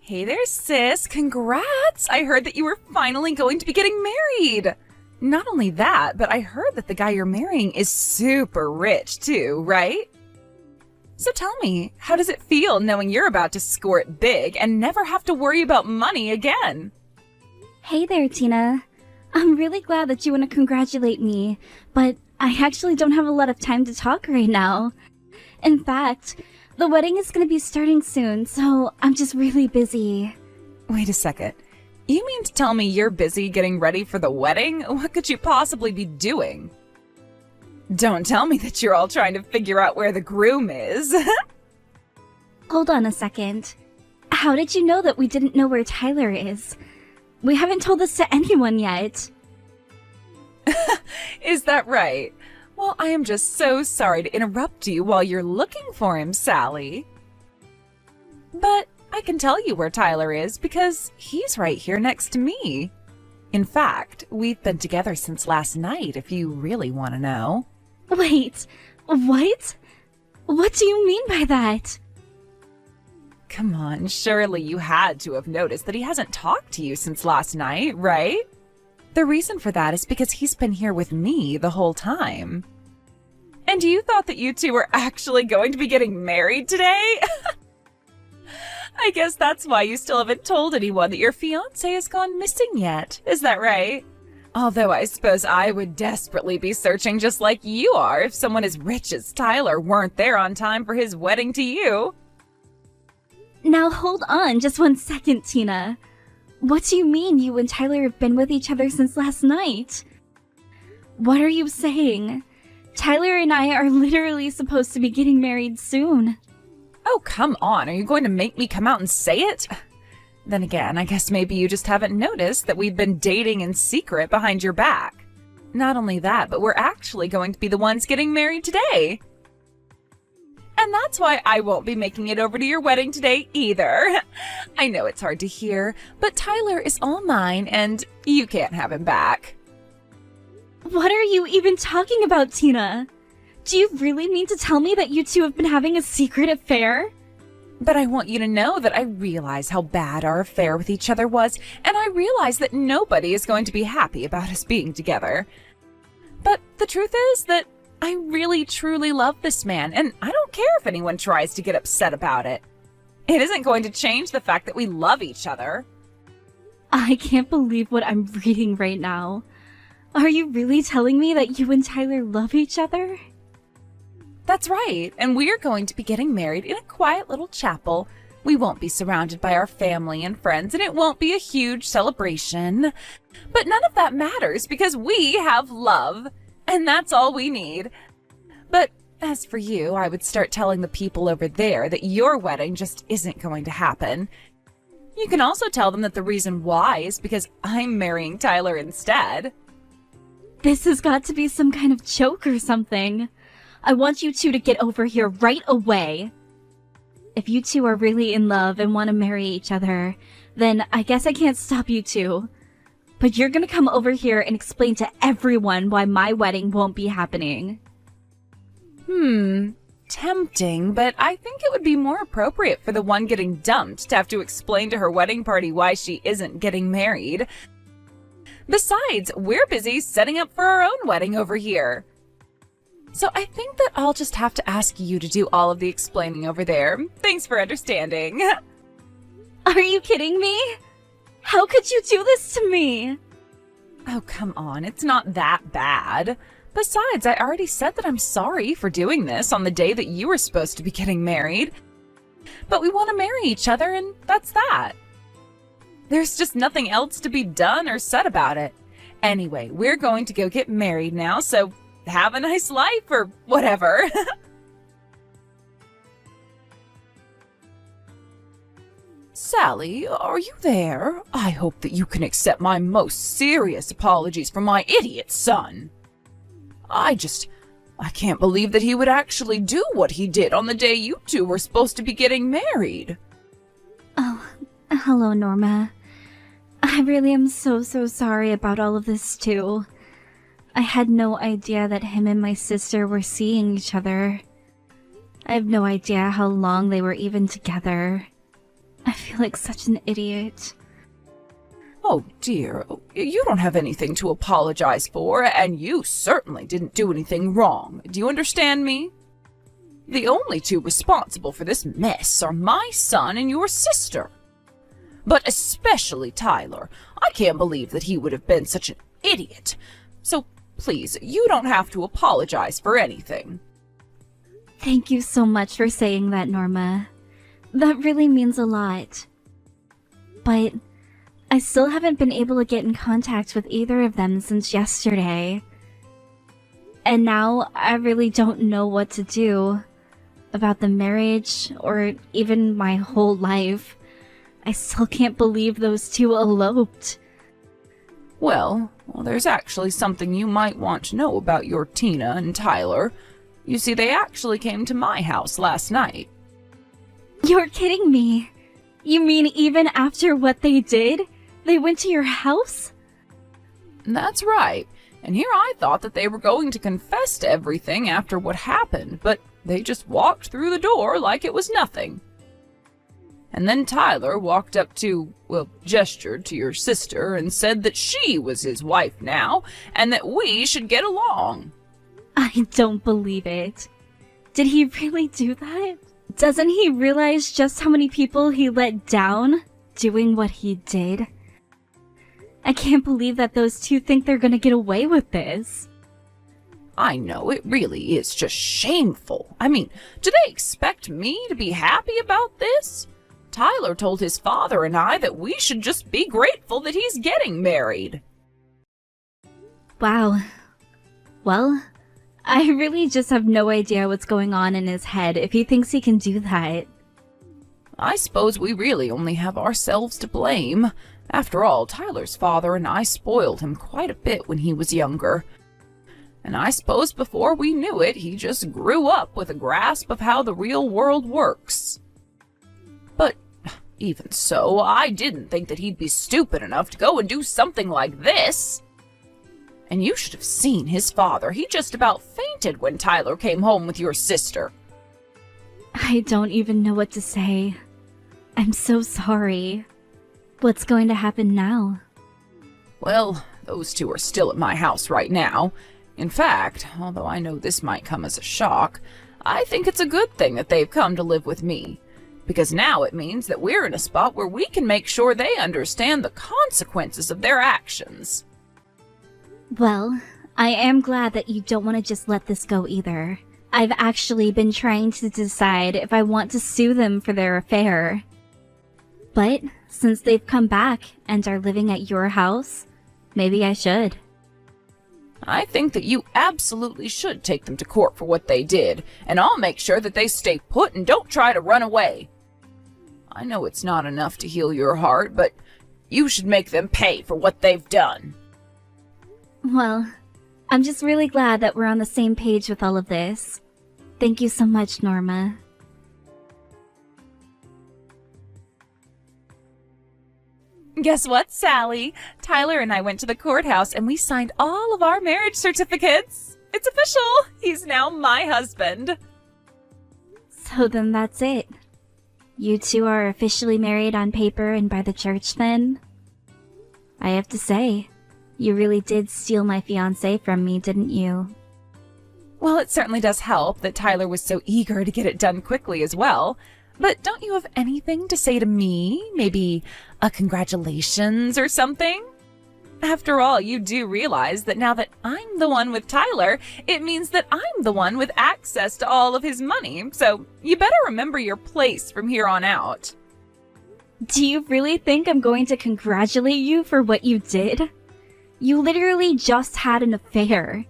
Hey there, sis. Congrats! I heard that you were finally going to be getting married. Not only that, but I heard that the guy you're marrying is super rich too, right? So tell me, how does it feel knowing you're about to score it big and never have to worry about money again? Hey there, Tina. I'm really glad that you want to congratulate me, but I actually don't have a lot of time to talk right now. In fact, the wedding is going to be starting soon, so I'm just really busy. Wait a second. You mean to tell me you're busy getting ready for the wedding? What could you possibly be doing? Don't tell me that you're all trying to figure out where the groom is. Hold on a second. How did you know that we didn't know where Tyler is? We haven't told this to anyone yet. Is that right? Well, I am just so sorry to interrupt you while you're looking for him, Sally. But I can tell you where Tyler is because he's right here next to me. In fact, we've been together since last night, if you really want to know. Wait, what? What do you mean by that? Come on, surely you had to have noticed that he hasn't talked to you since last night, right? The reason for that is because he's been here with me the whole time. And you thought that you two were actually going to be getting married today? I guess that's why you still haven't told anyone that your fiancé has gone missing yet. Is that right? Although I suppose I would desperately be searching just like you are if someone as rich as Tyler weren't there on time for his wedding to you. Now hold on just 1 second, Tina. What do you mean you and Tyler have been with each other since last night? What are you saying? Tyler and I are literally supposed to be getting married soon. Oh, come on. Are you going to make me come out and say it? Then again, I guess maybe you just haven't noticed that we've been dating in secret behind your back. Not only that, but we're actually going to be the ones getting married today. And that's why I won't be making it over to your wedding today either. I know it's hard to hear, but Tyler is all mine and you can't have him back. What are you even talking about, Tina? Do you really mean to tell me that you two have been having a secret affair? But I want you to know that I realize how bad our affair with each other was, and I realize that nobody is going to be happy about us being together. But the truth is that I really truly love this man, and I don't care if anyone tries to get upset about it. It isn't going to change the fact that we love each other. I can't believe what I'm reading right now. Are you really telling me that you and Tyler love each other? That's right, and we're going to be getting married in a quiet little chapel. We won't be surrounded by our family and friends, and it won't be a huge celebration. But none of that matters because we have love, and that's all we need. But as for you, I would start telling the people over there that your wedding just isn't going to happen. You can also tell them that the reason why is because I'm marrying Tyler instead. This has got to be some kind of joke or something. I want you two to get over here right away. If you two are really in love and want to marry each other, then I guess I can't stop you two. But you're gonna come over here and explain to everyone why my wedding won't be happening. Tempting, but I think it would be more appropriate for the one getting dumped to have to explain to her wedding party why she isn't getting married. Besides, we're busy setting up for our own wedding over here. So I think that I'll just have to ask you to do all of the explaining over there. Thanks for understanding. Are you kidding me? How could you do this to me? Oh, come on. It's not that bad. Besides, I already said that I'm sorry for doing this on the day that you were supposed to be getting married. But we want to marry each other, and that's that. There's just nothing else to be done or said about it. Anyway, we're going to go get married now, so have a nice life or whatever. Sally, are you there? I hope that you can accept my most serious apologies for my idiot son. I can't believe that he would actually do what he did on the day you two were supposed to be getting married. Oh, hello, Norma. I really am so sorry about all of this, too. I had no idea that him and my sister were seeing each other. I have no idea how long they were even together. I feel like such an idiot. Oh dear, you don't have anything to apologize for, and you certainly didn't do anything wrong. Do you understand me? The only two responsible for this mess are my son and your sister. But especially Tyler. I can't believe that he would have been such an idiot. So please, you don't have to apologize for anything. Thank you so much for saying that, Norma. That really means a lot. But I still haven't been able to get in contact with either of them since yesterday. And now I really don't know what to do about the marriage or even my whole life. I still can't believe those two eloped. Well, there's actually something you might want to know about your Tina and Tyler. You see, they actually came to my house last night. You're kidding me. You mean even after what they did, they went to your house? That's right. And here I thought that they were going to confess to everything after what happened, but they just walked through the door like it was nothing. And then Tyler walked up to, gestured to your sister and said that she was his wife now, and that we should get along. I don't believe it. Did he really do that? Doesn't he realize just how many people he let down doing what he did? I can't believe that those two think they're gonna get away with this. I know, it really is just shameful. I mean, do they expect me to be happy about this? Tyler told his father and I that we should just be grateful that he's getting married. Wow. Well, I really just have no idea what's going on in his head if he thinks he can do that. I suppose we really only have ourselves to blame. After all, Tyler's father and I spoiled him quite a bit when he was younger. And I suppose before we knew it, he just grew up with a grasp of how the real world works. But even so, I didn't think that he'd be stupid enough to go and do something like this. And you should have seen his father. He just about fainted when Tyler came home with your sister. I don't even know what to say. I'm so sorry. What's going to happen now? Well, those two are still at my house right now. In fact, although I know this might come as a shock, I think it's a good thing that they've come to live with me. Because now it means that we're in a spot where we can make sure they understand the consequences of their actions. Well, I am glad that you don't want to just let this go either. I've actually been trying to decide if I want to sue them for their affair. But since they've come back and are living at your house, maybe I should. I think that you absolutely should take them to court for what they did, and I'll make sure that they stay put and don't try to run away. I know it's not enough to heal your heart, but you should make them pay for what they've done. Well, I'm just really glad that we're on the same page with all of this. Thank you so much, Norma. Guess what, Sally? Tyler and I went to the courthouse and we signed all of our marriage certificates. It's official. He's now my husband. So then that's it. You two are officially married on paper and by the church then? I have to say, you really did steal my fiancé from me, didn't you? Well, it certainly does help that Tyler was so eager to get it done quickly as well. But don't you have anything to say to me? Maybe a congratulations or something? After all, you do realize that now that I'm the one with Tyler, it means that I'm the one with access to all of his money. So you better remember your place from here on out. Do you really think I'm going to congratulate you for what you did? You literally just had an affair.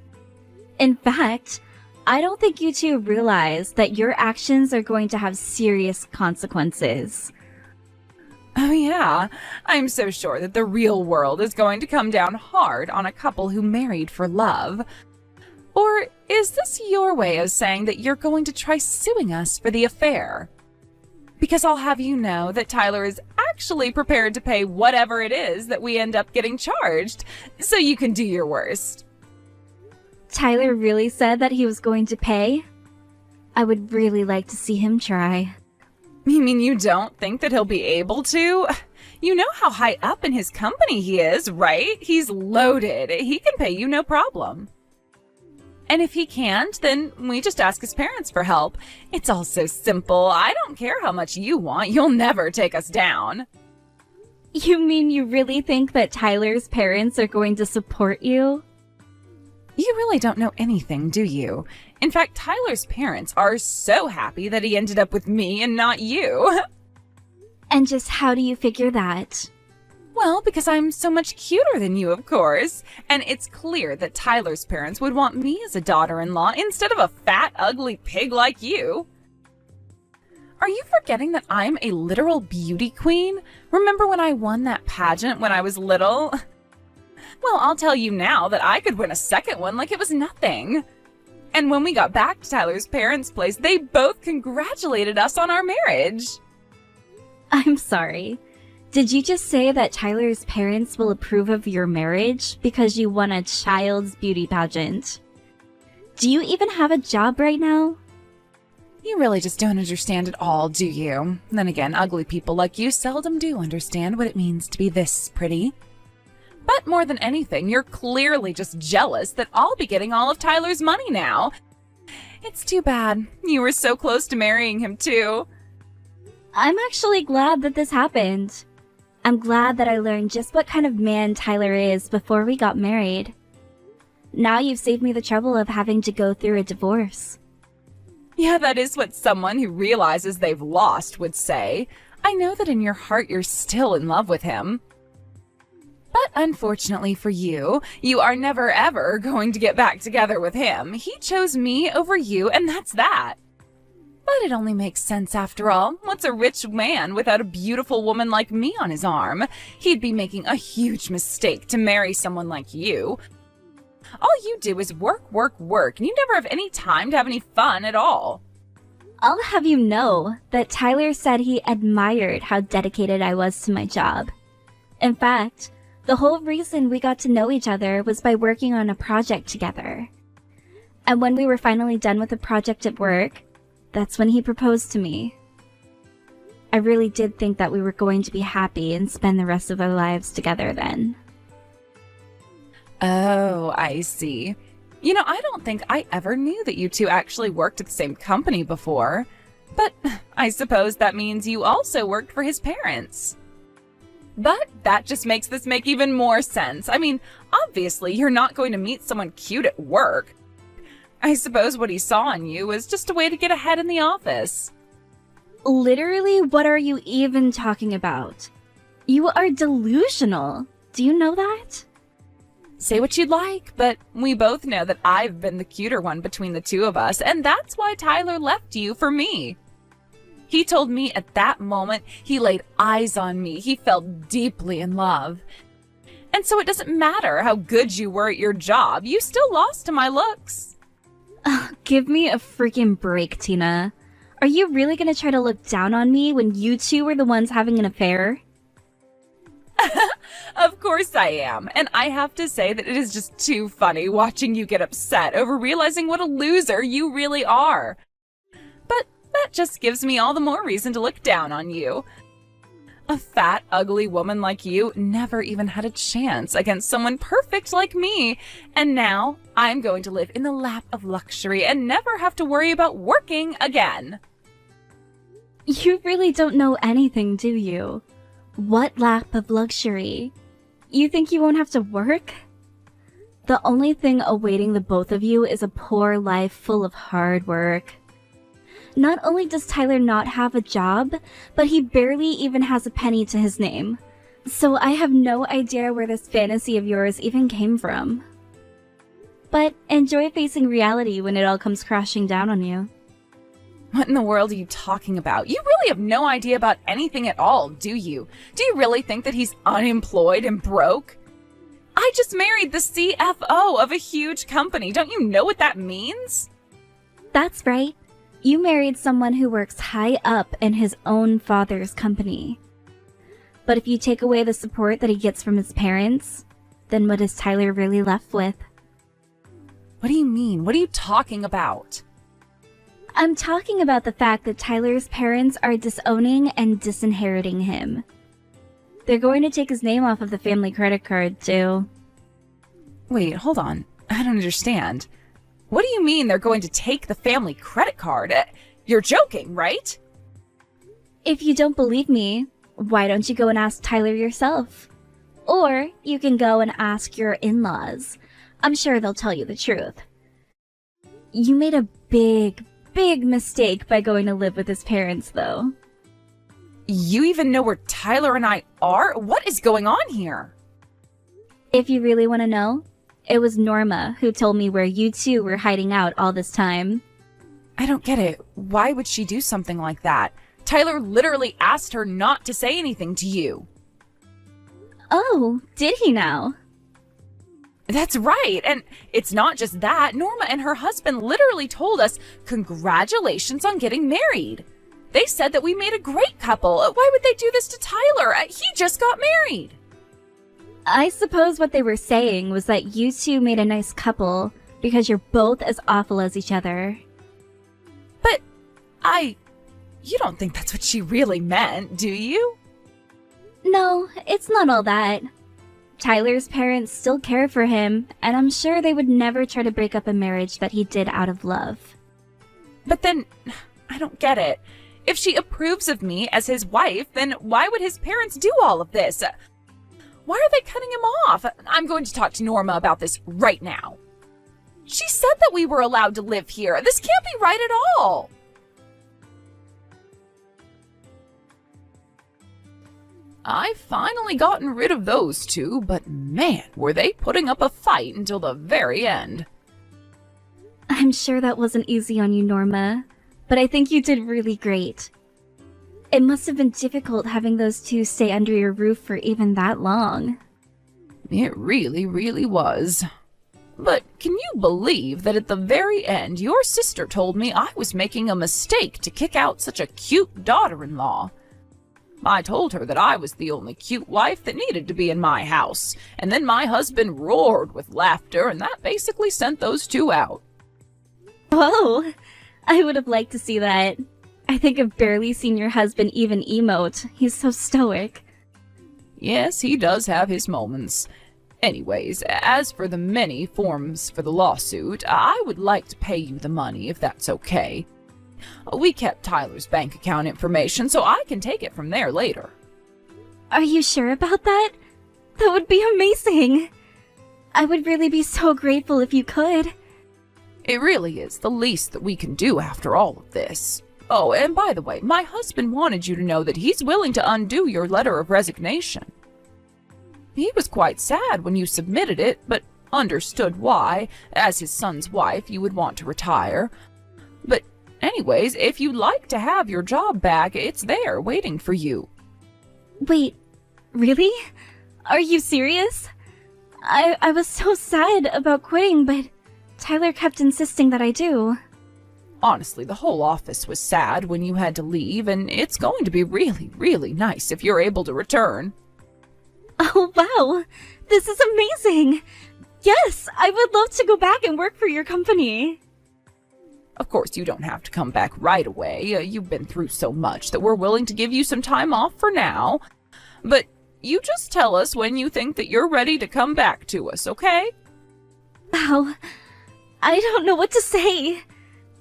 In fact, I don't think you two realize that your actions are going to have serious consequences. Oh yeah, I'm so sure that the real world is going to come down hard on a couple who married for love. Or is this your way of saying that you're going to try suing us for the affair? Because I'll have you know that Tyler is actually prepared to pay whatever it is that we end up getting charged, so you can do your worst. Tyler really said that he was going to pay? I would really like to see him try. You mean you don't think that he'll be able to? You know how high up in his company he is, right? He's loaded. He can pay you no problem. And if he can't, then we just ask his parents for help. It's all so simple. I don't care how much you want. You'll never take us down. You mean you really think that Tyler's parents are going to support you? You really don't know anything, do you? In fact, Tyler's parents are so happy that he ended up with me and not you. And just how do you figure that? Well, because I'm so much cuter than you, of course. And it's clear that Tyler's parents would want me as a daughter-in-law instead of a fat, ugly pig like you. Are you forgetting that I'm a literal beauty queen? Remember when I won that pageant when I was little? Well, I'll tell you now that I could win a second one like it was nothing. And when we got back to Tyler's parents' place, they both congratulated us on our marriage. I'm sorry. Did you just say that Tyler's parents will approve of your marriage because you won a child's beauty pageant? Do you even have a job right now? You really just don't understand at all, do you? Then again, ugly people like you seldom do understand what it means to be this pretty. But more than anything, you're clearly just jealous that I'll be getting all of Tyler's money now. It's too bad. You were so close to marrying him, too. I'm actually glad that this happened. I'm glad that I learned just what kind of man Tyler is before we got married. Now you've saved me the trouble of having to go through a divorce. Yeah, that is what someone who realizes they've lost would say. I know that in your heart you're still in love with him. But unfortunately for you, you are never ever going to get back together with him. He chose me over you, and that's that. But it only makes sense after all. What's a rich man without a beautiful woman like me on his arm? He'd be making a huge mistake to marry someone like you. All you do is work, work, work, and you never have any time to have any fun at all. I'll have you know that Tyler said he admired how dedicated I was to my job. In fact, the whole reason we got to know each other was by working on a project together. And when we were finally done with the project at work, that's when he proposed to me. I really did think that we were going to be happy and spend the rest of our lives together then. Oh, I see. You know, I don't think I ever knew that you two actually worked at the same company before. But I suppose that means you also worked for his parents. But that just makes this make even more sense. I mean, obviously, you're not going to meet someone cute at work. I suppose what he saw in you was just a way to get ahead in the office. Literally, what are you even talking about? You are delusional. Do you know that? Say what you'd like, but we both know that I've been the cuter one between the two of us, and that's why Tyler left you for me. He told me at that moment he laid eyes on me. He fell deeply in love. And so it doesn't matter how good you were at your job, you still lost to my looks. Give me a freaking break, Tina. Are you really gonna try to look down on me when you two were the ones having an affair? Of course I am, and I have to say that it is just too funny watching you get upset over realizing what a loser you really are. But that just gives me all the more reason to look down on you. A fat, ugly woman like you never even had a chance against someone perfect like me, and now I'm going to live in the lap of luxury and never have to worry about working again. You really don't know anything, do you? What lap of luxury? You think you won't have to work? The only thing awaiting the both of you is a poor life full of hard work. Not only does Tyler not have a job, but he barely even has a penny to his name. So I have no idea where this fantasy of yours even came from. But enjoy facing reality when it all comes crashing down on you. What in the world are you talking about? You really have no idea about anything at all, do you? Do you really think that he's unemployed and broke? I just married the CFO of a huge company. Don't you know what that means? That's right. You married someone who works high up in his own father's company. But if you take away the support that he gets from his parents, then what is Tyler really left with? What do you mean? What are you talking about? I'm talking about the fact that Tyler's parents are disowning and disinheriting him. They're going to take his name off of the family credit card, too. Wait, hold on. I don't understand. What do you mean they're going to take the family credit card? You're joking, right? If you don't believe me, why don't you go and ask Tyler yourself? Or you can go and ask your in-laws. I'm sure they'll tell you the truth. You made a big mistake by going to live with his parents, though. You even know where Tyler and I are? What is going on here? If you really want to know, it was Norma who told me where you two were hiding out all this time. I don't get it. Why would she do something like that? Tyler literally asked her not to say anything to you. Oh, did he now? That's right. And it's not just that. Norma and her husband literally told us, congratulations on getting married. They said that we made a great couple. Why would they do this to Tyler? He just got married. I suppose what they were saying was that you two made a nice couple because you're both as awful as each other. But you don't think that's what she really meant, do you? No, it's not all that. Tyler's parents still care for him, and I'm sure they would never try to break up a marriage that he did out of love. But then, I don't get it. If she approves of me as his wife, then why would his parents do all of this? Why are they cutting him off? I'm going to talk to Norma about this right now. She said that we were allowed to live here. This can't be right at all. I've finally gotten rid of those two, but man, were they putting up a fight until the very end. I'm sure that wasn't easy on you, Norma, but I think you did really great. It must have been difficult having those two stay under your roof for even that long. It really, really was. But can you believe that at the very end, your sister told me I was making a mistake to kick out such a cute daughter-in-law? I told her that I was the only cute wife that needed to be in my house, and then my husband roared with laughter, and that basically sent those two out. Whoa! I would have liked to see that. I think I've barely seen your husband even emote. He's so stoic. Yes, he does have his moments. Anyways, as for the many forms for the lawsuit, I would like to pay you the money if that's okay. We kept Tyler's bank account information, so I can take it from there later. Are you sure about that? That would be amazing! I would really be so grateful if you could. It really is the least that we can do after all of this. Oh, and by the way, my husband wanted you to know that he's willing to undo your letter of resignation. He was quite sad when you submitted it, but understood why, as his son's wife, you would want to retire. But anyways, if you'd like to have your job back, it's there, waiting for you. Wait, really? Are you serious? I was so sad about quitting, but Tyler kept insisting that I do. Honestly, the whole office was sad when you had to leave, and it's going to be really, really nice if you're able to return. Oh, wow! This is amazing! Yes, I would love to go back and work for your company. Of course, you don't have to come back right away. You've been through so much that we're willing to give you some time off for now. But you just tell us when you think that you're ready to come back to us, okay? Wow, I don't know what to say.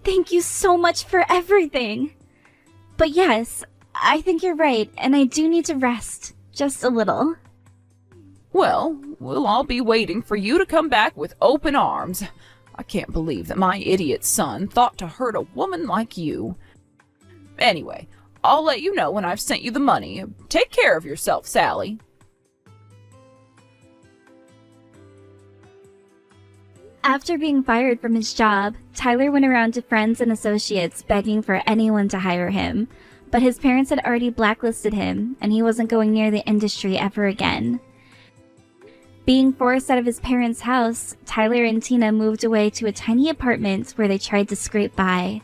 Thank you so much for everything. But yes, I think you're right, and I do need to rest. Just a little. Well, we'll all be waiting for you to come back with open arms. I can't believe that my idiot son thought to hurt a woman like you. Anyway, I'll let you know when I've sent you the money. Take care of yourself, Sally. After being fired from his job, Tyler went around to friends and associates begging for anyone to hire him, but his parents had already blacklisted him, and he wasn't going near the industry ever again. Being forced out of his parents' house, Tyler and Tina moved away to a tiny apartment where they tried to scrape by.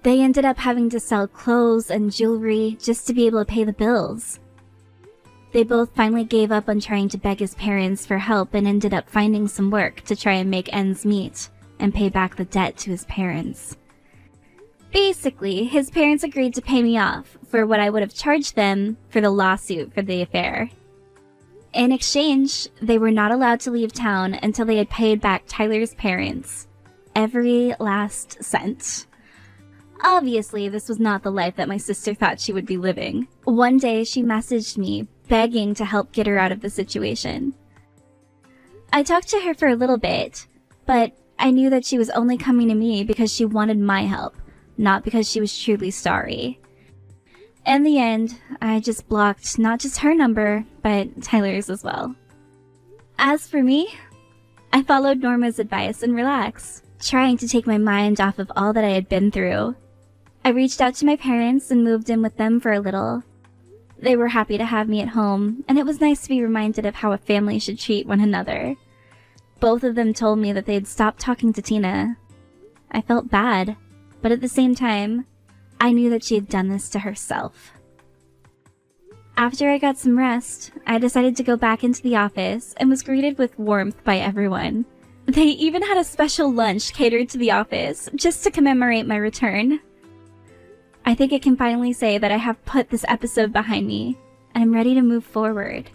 They ended up having to sell clothes and jewelry just to be able to pay the bills. They both finally gave up on trying to beg his parents for help and ended up finding some work to try and make ends meet and pay back the debt to his parents. Basically, his parents agreed to pay me off for what I would have charged them for the lawsuit for the affair. In exchange, they were not allowed to leave town until they had paid back Tyler's parents. Every last cent. Obviously, this was not the life that my sister thought she would be living. One day, she messaged me, begging to help get her out of the situation. I talked to her for a little bit, but I knew that she was only coming to me because she wanted my help, not because she was truly sorry. In the end, I just blocked not just her number, but Tyler's as well. As for me, I followed Norma's advice and relaxed, trying to take my mind off of all that I had been through. I reached out to my parents and moved in with them for a little. They were happy to have me at home, and it was nice to be reminded of how a family should treat one another. Both of them told me that they had stopped talking to Tina. I felt bad, but at the same time, I knew that she had done this to herself. After I got some rest, I decided to go back into the office and was greeted with warmth by everyone. They even had a special lunch catered to the office just to commemorate my return. I think I can finally say that I have put this episode behind me, and I'm ready to move forward.